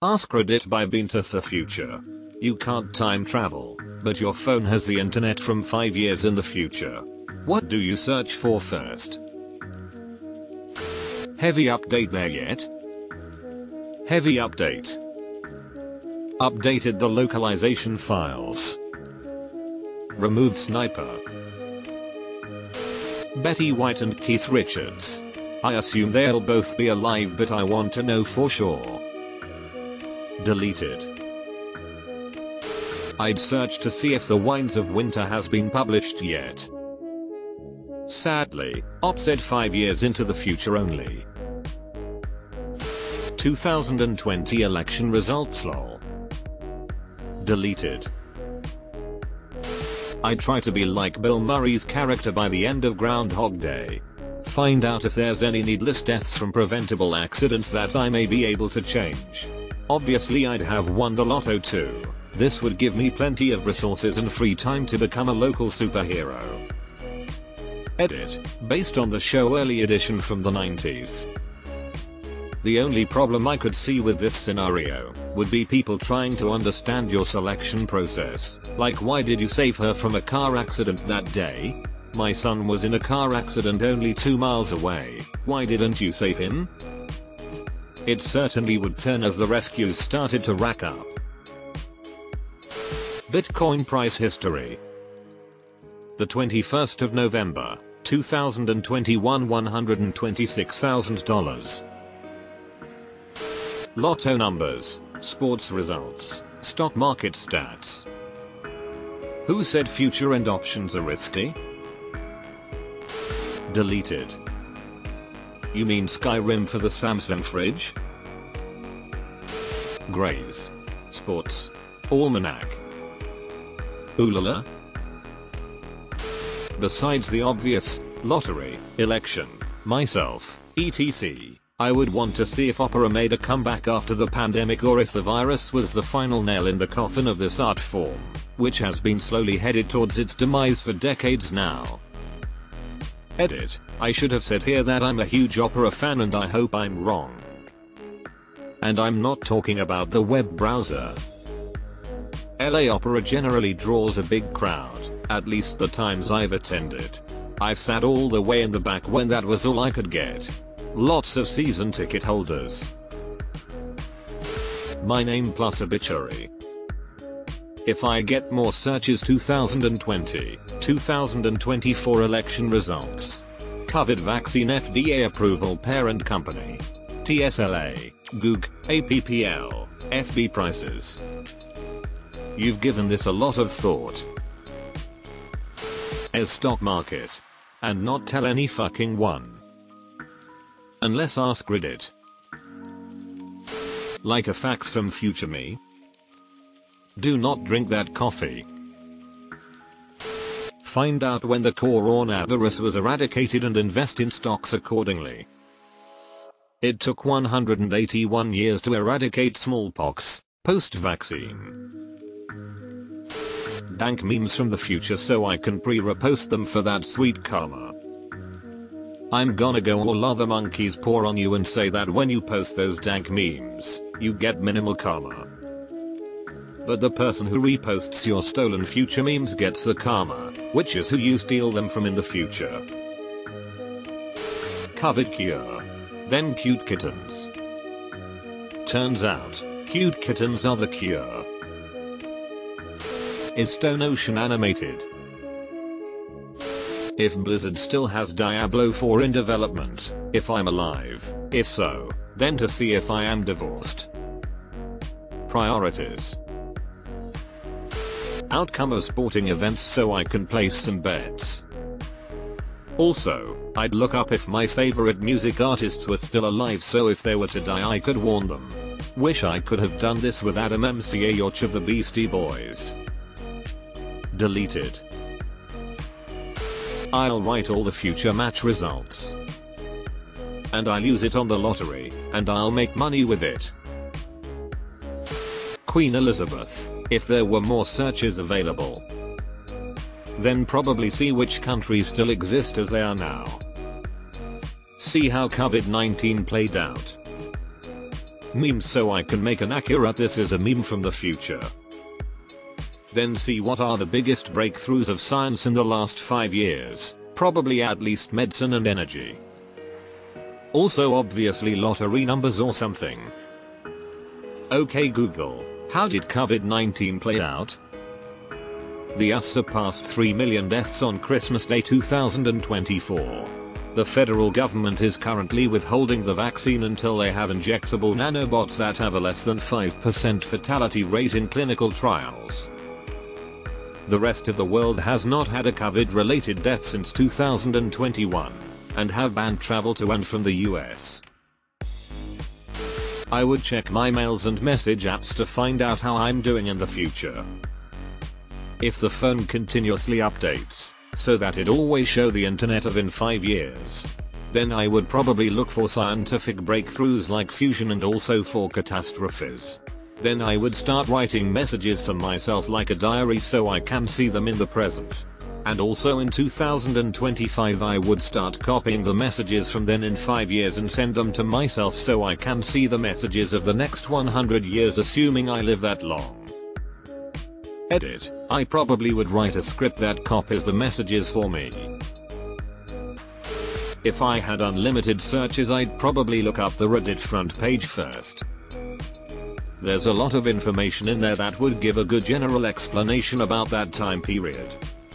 AskReddit by Bean to the future. You can't time travel, but your phone has the internet from 5 years in the future. What do you search for first? Heavy update there yet? Heavy update. Updated the localization files. Removed sniper. Betty White and Keith Richards. I assume they'll both be alive, but I want to know for sure. Deleted. I'd search to see if The Winds of Winter has been published yet. Sadly, op said 5 years into the future only. 2020 election results lol. Deleted. I try to be like Bill Murray's character by the end of Groundhog Day. Find out if there's any needless deaths from preventable accidents that I may be able to change. Obviously I'd have won the lotto too. This would give me plenty of resources and free time to become a local superhero. Edit. Based on the show Early Edition from the 90s. The only problem I could see with this scenario would be people trying to understand your selection process. Like, why did you save her from a car accident that day? My son was in a car accident only 2 miles away. Why didn't you save him? It certainly would turn as the rescues started to rack up. Bitcoin price history. The 21st of November, 2021, $126,000. Lotto numbers, sports results, stock market stats. Who said future end options are risky? Deleted. You mean Skyrim for the Samsung fridge? Grays. Sports. Almanac. Oolala. Besides the obvious, lottery, election, myself, etc. I would want to see if opera made a comeback after the pandemic, or if the virus was the final nail in the coffin of this art form, which has been slowly headed towards its demise for decades now. Edit. I should have said here that I'm a huge opera fan and I hope I'm wrong. And I'm not talking about the web browser. LA Opera generally draws a big crowd, at least the times I've attended. I've sat all the way in the back when that was all I could get. Lots of season ticket holders. My name plus obituary. If I get more searches, 2020, 2024 election results. COVID vaccine FDA approval parent company. TSLA, Goog, APPL, FB prices. You've given this a lot of thought. As stock market. And not tell any fucking one. Unless AskReddit. Like a fax from future me. Do not drink that coffee. Find out when the coronavirus was eradicated and invest in stocks accordingly. It took 181 years to eradicate smallpox, post-vaccine. Dank memes from the future so I can pre-repost them for that sweet karma. I'm gonna go all other monkeys pour on you and say that when you post those dank memes, you get minimal karma. But the person who reposts your stolen future memes gets the karma, which is who you steal them from in the future. COVID cure. Then cute kittens. Turns out, cute kittens are the cure. Is Stone Ocean animated? If Blizzard still has Diablo 4 in development, if I'm alive, if so, then to see if I am divorced. Priorities. Outcome of sporting events so I can place some bets. Also, I'd look up if my favorite music artists were still alive so if they were to die I could warn them. Wish I could have done this with Adam McAyoch of the Beastie Boys. Deleted. I'll write all the future match results. And I'll use it on the lottery, and I'll make money with it. Queen Elizabeth. If there were more searches available. Then probably see which countries still exist as they are now. See how COVID-19 played out. Memes so I can make an accurate "this is a meme" from the future. Then see what are the biggest breakthroughs of science in the last 5 years. Probably at least medicine and energy. Also obviously lottery numbers or something. Okay Google, how did COVID-19 play out? The US surpassed 3 million deaths on Christmas Day 2024. The federal government is currently withholding the vaccine until they have injectable nanobots that have a less than 5% fatality rate in clinical trials. The rest of the world has not had a COVID-related death since 2021 and have banned travel to and from the US. I would check my mails and message apps to find out how I'm doing in the future. If the phone continuously updates, so that it always show the internet of in 5 years, then I would probably look for scientific breakthroughs like fusion and also for catastrophes. Then I would start writing messages to myself like a diary so I can see them in the present. And also in 2025 I would start copying the messages from then in 5 years and send them to myself so I can see the messages of the next 100 years assuming I live that long. Edit. I probably would write a script that copies the messages for me. If I had unlimited searches I'd probably look up the Reddit front page first. There's a lot of information in there that would give a good general explanation about that time period.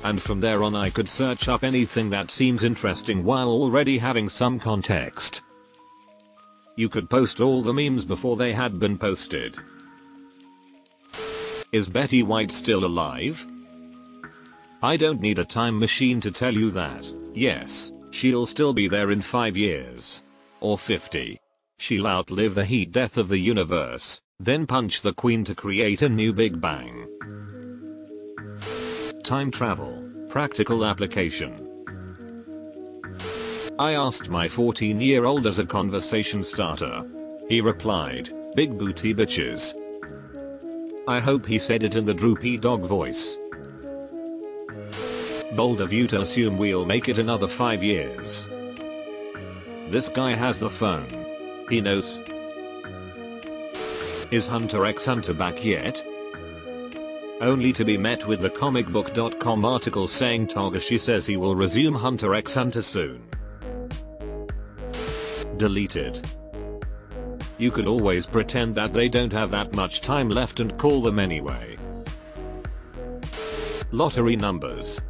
And from there on I could search up anything that seems interesting while already having some context. You could post all the memes before they had been posted. Is Betty White still alive? I don't need a time machine to tell you that. Yes, she'll still be there in 5 years. Or 50. She'll outlive the heat death of the universe, then punch the queen to create a new Big Bang. Time travel, practical application. I asked my 14-year-old as a conversation starter. He replied, "Big booty bitches." I hope he said it in the droopy dog voice. Bold of you to assume we'll make it another 5 years. This guy has the phone. He knows. Is Hunter x Hunter back yet? Only to be met with the comicbook.com article saying Togashi says he will resume Hunter x Hunter soon. Deleted. You could always pretend that they don't have that much time left and call them anyway. Lottery numbers.